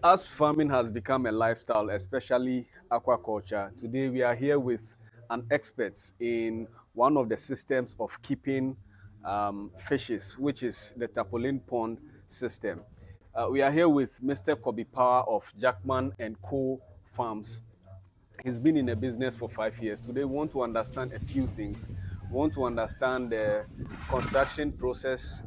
As farming has become a lifestyle, especially aquaculture, today we are here with an expert in one of the systems of keeping fishes, which is the Tarpaulin pond system. We are here with Mr. Kobby Power of Jackman and Co. Farms. He's been in the business for 5 years. Today, we want to understand a few things. We want to understand the construction process,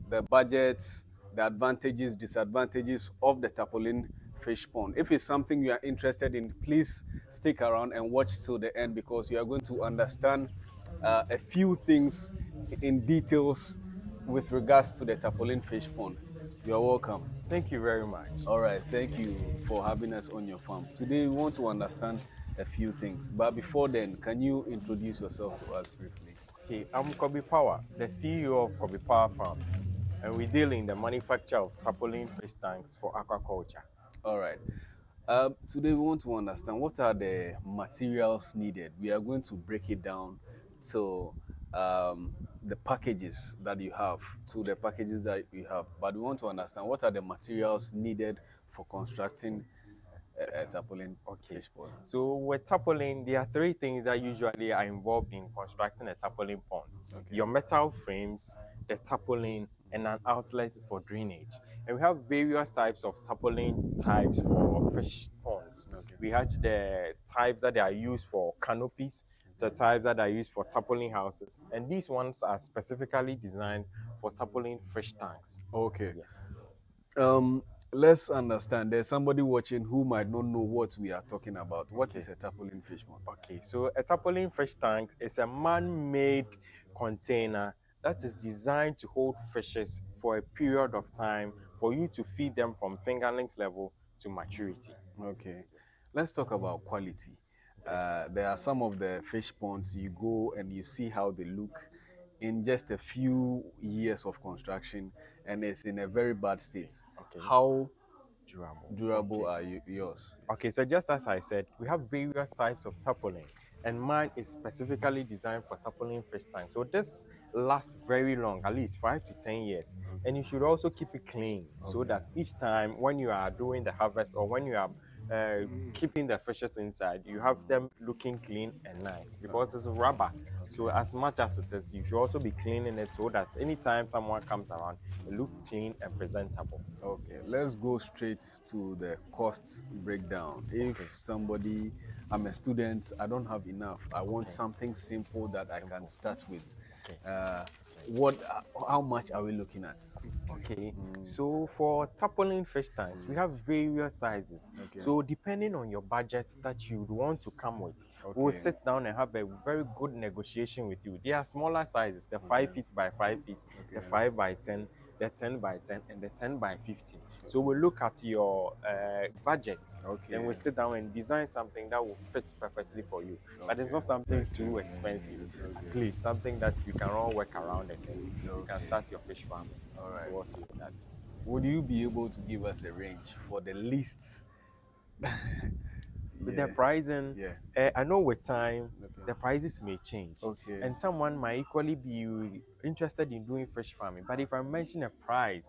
the budgets, the advantages, disadvantages of the Tarpaulin fish pond. If it's something you are interested in, please stick around and watch till the end because you are going to understand a few things in details with regards to the Tarpaulin fish pond. You're welcome. Thank you very much. All right, thank you for having us on your farm. Today, we want to understand a few things. But before then, can you introduce yourself to us briefly? Okay, I'm Kobby Power, the CEO of Kobby Power Farms, and we deal in the manufacture of tarpaulin fish tanks for aquaculture. All right. Today, we want to understand what are the materials needed. We are going to break it down to the packages that you have, But we want to understand what are the materials needed for constructing a tarpaulin Okay, fish pond. so with tarpaulin, there are three things that usually are involved in constructing a tarpaulin pond: Okay. your metal frames, the tarpaulin, and an outlet for drainage. And we have various types of tarpaulin types for fish ponds. Okay. We have the types that are used for canopies, the types that are used for tarpaulin houses, and these ones are specifically designed for tarpaulin fish tanks. Okay. Yes. Um, let's understand. There's somebody watching who might not know what we are talking about. What Okay. is a tarpaulin fish pond? Okay, so a tarpaulin fish tank is a man-made container that is designed to hold fishes for a period of time for you to feed them from fingerlings level to maturity. Okay. Let's talk about quality. There are some of the fish ponds you go and you see how they look in just a few years of construction and it's in a very bad state. Okay. How Durable. durable Okay. are yours? Okay, so just as I said, we have various types of tarpaulin, and mine is specifically designed for tarpaulin fish tank. So this lasts very long, at least 5 to 10 years, and you should also keep it clean so that each time when you are doing the harvest or when you are keeping the fishes inside, you have them looking clean and nice because it's rubber. So as much as it is, you should also be cleaning it so that anytime someone comes around, it look clean and presentable. Okay, let's go straight to the cost breakdown. If somebody, I'm a student, I don't have enough, I want something simple that I can start with. Okay. Uh, what, how much are we looking at? Okay, so for tarpaulin fish tanks, we have various sizes. Okay. So depending on your budget that you want to come with, we'll sit down and have a very good negotiation with you. There are smaller sizes, the 5 feet by 5 feet, the 5 by 10, the 10 by 10, and the 10 by 15. So we'll look at your budget, then we'll sit down and design something that will fit perfectly for you. But it's not something too expensive, at least something that you can all work around it and you can start your fish farm. All right. So what you that. Would you be able to give us a range for the least? With the pricing, I know with time, the prices may change. Okay. And someone might equally be interested in doing fish farming. But if I mention a price,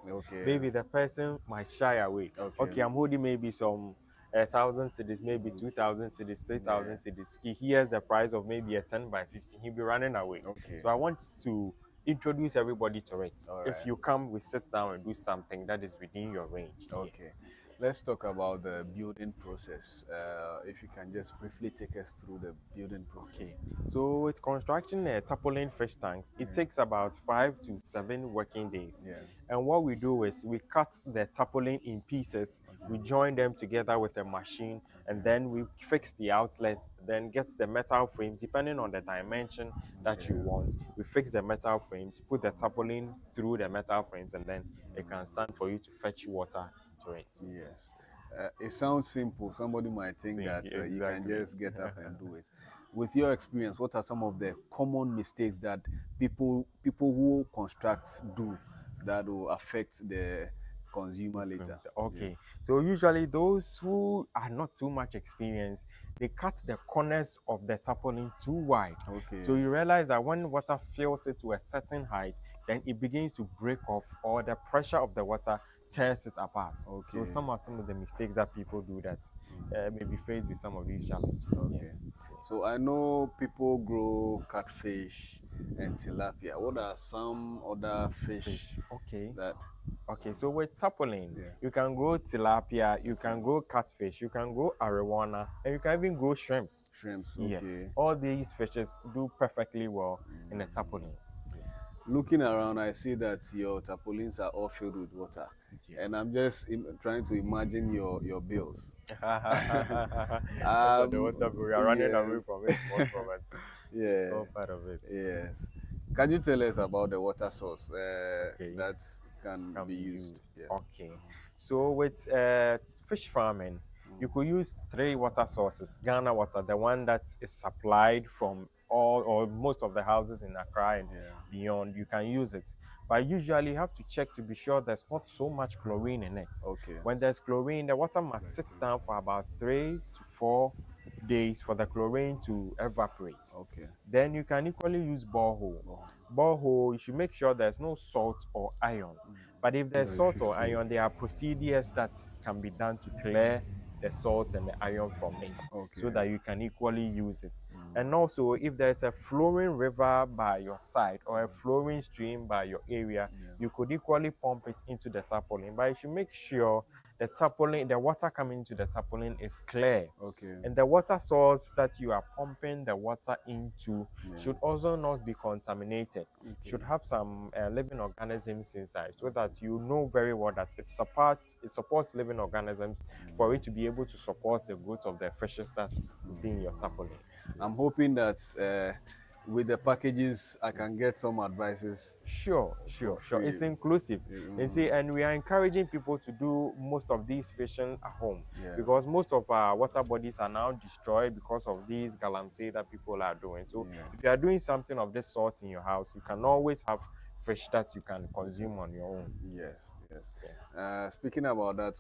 maybe the person might shy away. Okay, I'm holding maybe some 1,000 cedis, maybe 2,000 cedis, 3,000 cedis. He hears the price of maybe a 10 by 15, he'll be running away. Okay. So I want to introduce everybody to it. If you come, we sit down and do something that is within your range. Okay. Yes. Let's talk about the building process. If you can just briefly take us through the building process. Okay. So with constructing a tarpaulin fish tanks, it takes about 5 to 7 working days. And what we do is we cut the tarpaulin in pieces, we join them together with a machine, and then we fix the outlet, then get the metal frames, depending on the dimension that you want. We fix the metal frames, put the tarpaulin through the metal frames, and then it can stand for you to fetch water into it. Yes. It sounds simple. Somebody might think that you can just get up and do it. With your experience, what are some of the common mistakes that people who construct do that will affect the consumer later? Okay, so usually those who are not too much experienced, they cut the corners of the tarpaulin too wide. Okay. So you realize that when water fills it to a certain height, then it begins to break off, or the pressure of the water tears it apart. So Okay. some of the mistakes that people do that may be faced with some of these challenges. Okay. Yes. So I know people grow catfish and tilapia. What are some other fish Fish. Okay. that? Okay, so with tapoline, Yeah. you can grow tilapia, you can grow catfish, you can grow arowana, and you can even grow shrimps. Shrimps. Yes, Okay. all these fishes do perfectly well in the tapoline. Yes. Looking around, I see that your tarpaulins are all filled with water, and Yes. I'm just trying to imagine your bills. That's what the um, water we are running away yes, from it, small poverty. It's yeah, all part of it. yes. Can you tell us about the water source Okay. that can Can be be used? used. Yeah. Okay. So with fish farming, you could use three water sources. Ghana water, the one that is supplied from all or most of the houses in Accra and Yeah. beyond, you can use it. But usually you have to check to be sure there's not so much chlorine in it. Okay. When there's chlorine, the water must sit down for about 3 to 4 days for the chlorine to evaporate. Okay. Then you can equally use borehole. Oh. Borehole, you should make sure there's no salt or iron. But if there's salt or 50. iron, there are procedures that can be done to clear the salt and the iron from it so Okay. that you can equally use it. And also, if there's a flowing river by your side or a flowing stream by your area, you could equally pump it into the tarpaulin. But you should make sure the tarpaulin, the water coming into the tarpaulin is clear. Okay. And the water source that you are pumping the water into Yeah. should also not be contaminated. Okay. Should have some living organisms inside so that you know very well that it supports living organisms for it to be able to support the growth of the fishes that will be in your tarpaulin. I'm Yes. hoping that with the packages, I can get some advices Sure. for free. It's inclusive. You see, and we are encouraging people to do most of these fishing at home Yeah. because most of our water bodies are now destroyed because of these galamsey that people are doing. So Yeah. if you are doing something of this sort in your house, you can always have fish that you can consume on your own. Yes. Yes. Yes. Speaking about that,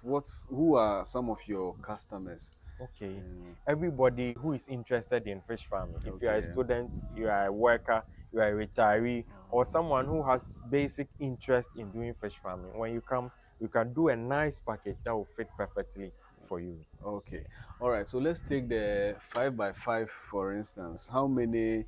who are some of your customers? Okay. Everybody who is interested in fish farming, if you are a Okay. student, you are a worker, you are a retiree, or someone who has basic interest in doing fish farming, when you come, you can do a nice package that will fit perfectly for you. Okay. Yes. All right. So let's take the 5x5 for instance. How many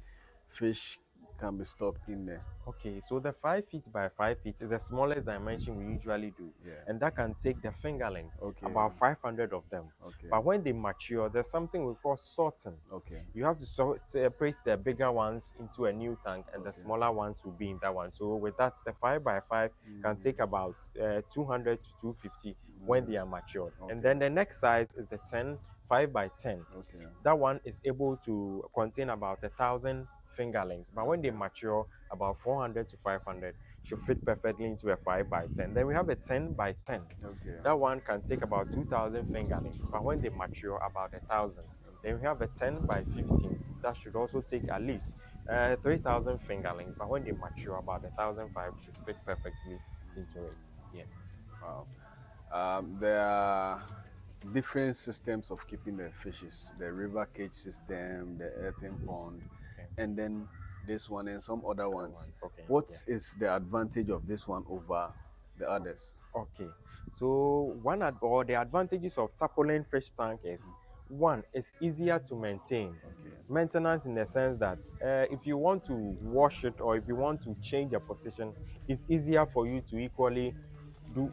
fish can be stocked in there? Okay, so the 5 feet by 5 feet is the smallest dimension we usually do, Yeah. and that can take the fingerlings, Okay. about 500 of them. Okay. But when they mature, there's something we call sorting. Okay. You have to separate the bigger ones into a new tank, and the smaller ones will be in that one. So with that, the 5x5 can take about 200 to 250 when they are matured. And then the next size is the 5x10. Okay. That one is able to contain about 1,000 fingerlings, but when they mature, about 400 to 500 should fit perfectly into a 5x10. Then we have a 10x10. Okay. That one can take about 2,000 fingerlings, but when they mature, about 1,000. Then we have a 10x15. That should also take at least 3,000 fingerlings, but when they mature, about 1,005 should fit perfectly into it. Yes. Wow. There are different systems of keeping the fishes: the river cage system, the earthen pond, and then this one and some other ones. Okay. What is the advantage of this one over the others? Okay, so or the advantages of tarpaulin fish tank is one, it's easier to maintain. Okay. Maintenance in the sense that if you want to wash it or if you want to change a position, it's easier for you to equally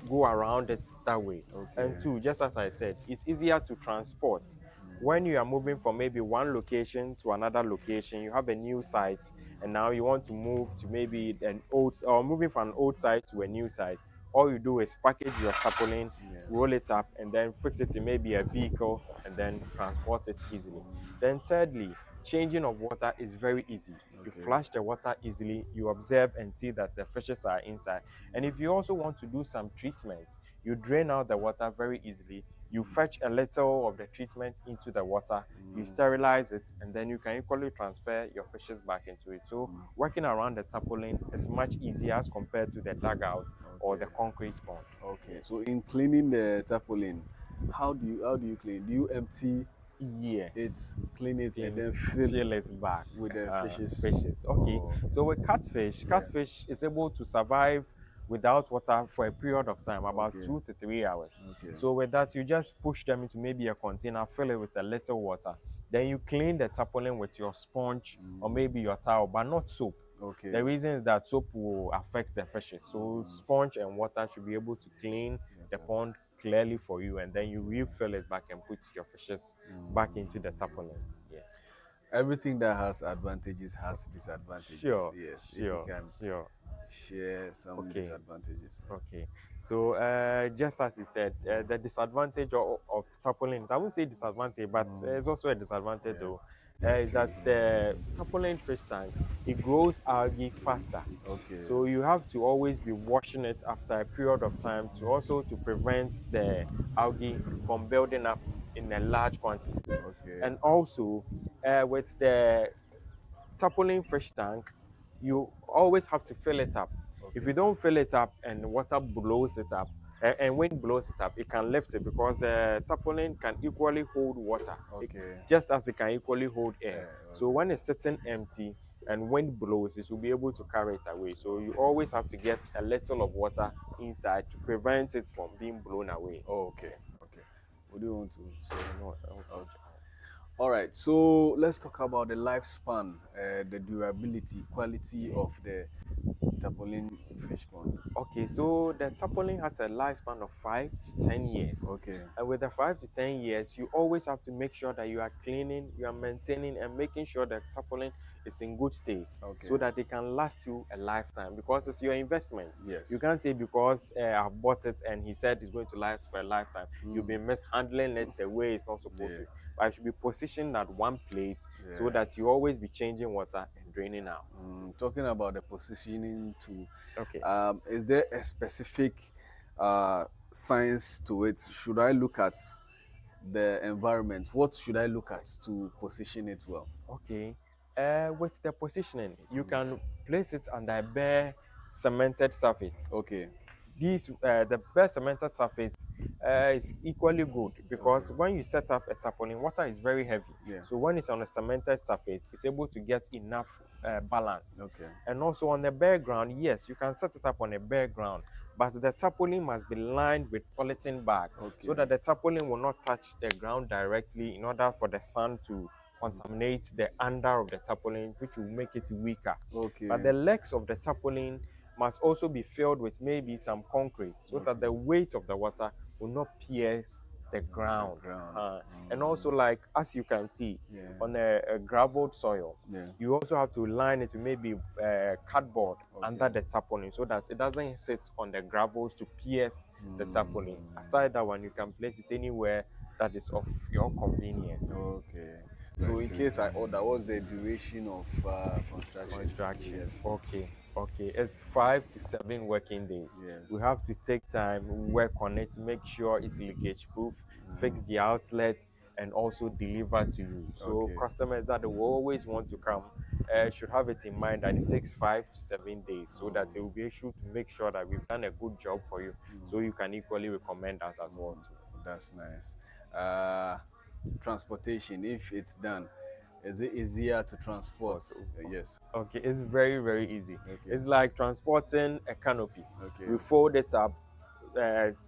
go around it that way. Okay. And two, just as I said, it's easier to transport. When you are moving from maybe one location to another location, you have a new site, and now you want to move to maybe an old or moving from an old site to a new site. All you do is package your tarpaulin, roll it up, and then fix it in maybe a vehicle and then transport it easily. Then thirdly, changing of water is very easy. You flush the water easily, you observe and see that the fishes are inside. And if you also want to do some treatment, you drain out the water very easily. You fetch a little of the treatment into the water, you sterilize it, and then you can equally transfer your fishes back into it. So working around the tarpaulin is much easier as compared to the dugout or the concrete pond. Okay. So in cleaning the tarpaulin, how do you clean? Do you empty Yes. it, clean it, and then fill it back with the fishes? Okay. So with catfish is able to survive without water for a period of time, about Okay. 2 to 3 hours. Okay. So with that, you just push them into maybe a container, fill it with a little water. Then you clean the tarpaulin with your sponge or maybe your towel, but not soap. Okay. The reason is that soap will affect the fishes. So sponge and water should be able to clean the pond clearly for you, and then you refill it back and put your fishes back into the tarpaulin. Yes. Everything that has advantages has disadvantages. Sure, Yes. If you sure, can sure. share some Okay, disadvantages. okay. So just as he said, the disadvantage of tarpaulins, I won't say disadvantage, but it's also a disadvantage Yeah. though, is that the tarpaulin fish tank, it grows algae faster. Okay. So you have to always be washing it after a period of time to also to prevent the algae from building up in a large quantity. Okay. And also with the tarpaulin fish tank, you always have to fill it up. If Okay. you don't fill it up and water blows it up, and wind blows it up, it can lift it because the tarpaulin can equally hold water, Okay. just as it can equally hold air. So Okay. when it's sitting empty and wind blows, it will be able to carry it away. So you always have to get a little of water inside to prevent it from being blown away. Oh, okay. Yes. Okay. What do you want to say? No, Okay. All right. So let's talk about the lifespan, the durability, quality okay. of the tarpaulin fish pond. Okay, so the tarpaulin has a lifespan of 5 to 10 years. Okay. And with the 5 to 10 years, you always have to make sure that you are cleaning, you are maintaining, and making sure that tarpaulin is in good state Okay. so that they can last you a lifetime because it's your investment. Yes. You can't say because I've bought it and he said it's going to last for a lifetime. You've been mishandling it the way it's not supposed Yeah. to. But it should be positioned at one place so Yeah. that you always be changing water and draining out. Talking about the positioning too, Okay. is there a specific science to it? Should I look at the environment? What should I look at to position it well? Okay. With the positioning, you can place it on the bare cemented surface. Okay. The bare cemented surface is equally good because Okay. when you set up a tarpaulin, water is very heavy. Yeah. So when it's on a cemented surface, it's able to get enough balance. Okay. And also on the bare ground, yes, you can set it up on a bare ground, but the tarpaulin must be lined with polythene bag Okay. so that the tarpaulin will not touch the ground directly in order for the sun to contaminate the under of the tarpaulin, which will make it weaker. Okay. But the legs of the tarpaulin must also be filled with maybe some concrete so that the weight of the water will not pierce the ground. ground. And also, like as you can see Yeah. on a graveled soil, Yeah. you also have to line it with maybe cardboard under the tarpaulin so that it doesn't sit on the gravels to pierce the tarpaulin. Aside that one, you can place it anywhere that is of your convenience. Okay. So in case I order, what's the duration of construction? Construction. Yes. Okay. Okay. It's 5 to 7 working days. Yes. We have to take time, work on it, make sure it's leakage proof, fix the outlet, and also deliver to you. So Okay. customers that will always want to come should have it in mind that it takes 5 to 7 days so that they will be able to make sure that we've done a good job for you so you can equally recommend us as well too. That's nice. Transportation, if it's done, is it easier to transport? Yes. Okay, it's very, very easy. Okay. It's like transporting a canopy. Okay. We fold it up,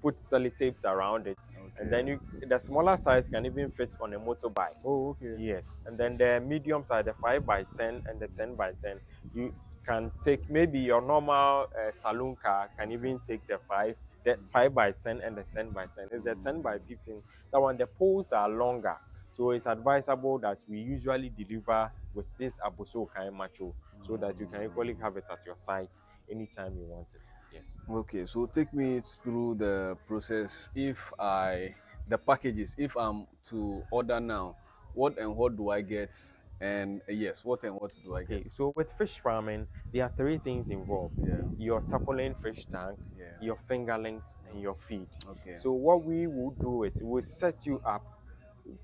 put sellotapes around it, and then the smaller size can even fit on a motorbike. Oh, okay. Yes, and then the medium size, the 5x10 and the 10x10, you can take maybe your normal saloon car can even take the 5x10 and the 10x10. It's the 10x15. That one, the poles are longer. So it's advisable that we usually deliver with this Abuso kind macho so that you can equally have it at your site anytime you want it. Yes. Okay, so take me through the process. The packages, if I'm to order now, what and what do I get? And yes, what and what do I Okay, get? so with fish farming, there are three things involved. Yeah. Your tarpaulin fish tank, Yeah. your fingerlings, and your feed. Okay. So what we will do is we'll set you up,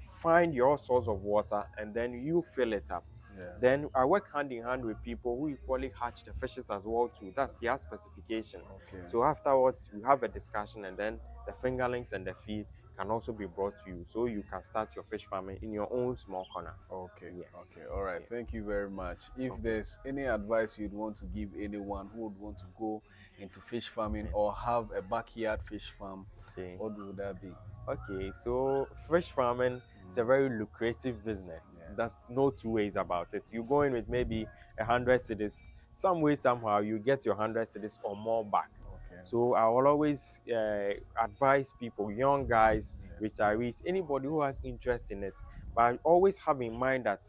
find your source of water, and then you fill it up. Yeah. Then I work hand in hand with people who equally hatch the fishes as well too. That's their specification. Okay. So afterwards we have a discussion, and then the fingerlings and the feed can also be brought to you, so you can start your fish farming in your own small corner. Okay, Yes, okay, all right. yes. Thank you very much. If Okay, there's any advice you'd want to give anyone who would want to go into fish farming or have a backyard fish farm, okay. what would that be? Okay, so fish farming is a very lucrative business. Yeah. There's no two ways about it. You go in with maybe 100 cedis, some way somehow you get your 100 cedis or more back. Okay. So I will always advise people, young guys, Yeah. retirees, anybody who has interest in it, but always have in mind that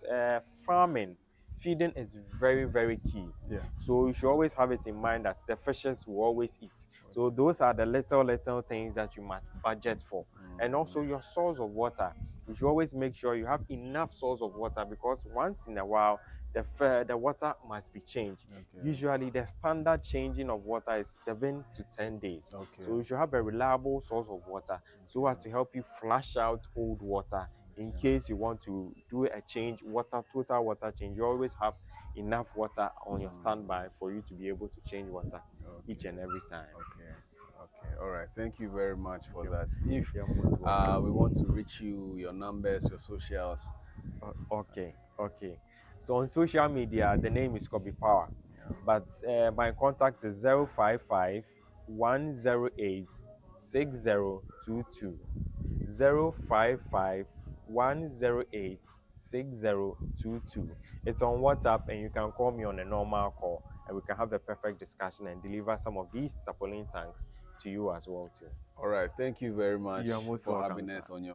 farming, feeding is very, very key. Yeah. So you should always have it in mind that the fishes will always eat. So those are the little things that you must budget for. And also your source of water. You should always make sure you have enough source of water, because once in a while the water must be changed. Okay. Usually the standard changing of water is 7 to 10 days. Okay. So you should have a reliable source of water so as to help you flush out old water in case you want to do a change, total water change. You always have enough water on your standby for you to be able to change water each and every time. Okay. Yes. Okay. All right. Thank you very much for You're, that. If you're most welcome. we want to reach you, your numbers, your socials. Okay, okay. So on social media, the name is Kobby Power, but my contact is 055 108 6022. 055 108 6022. It's on WhatsApp, and you can call me on a normal call, and we can have the perfect discussion and deliver some of these Tarpaulin tanks to you as well too. All right. Thank you very much You are most for welcome, having sir. us on your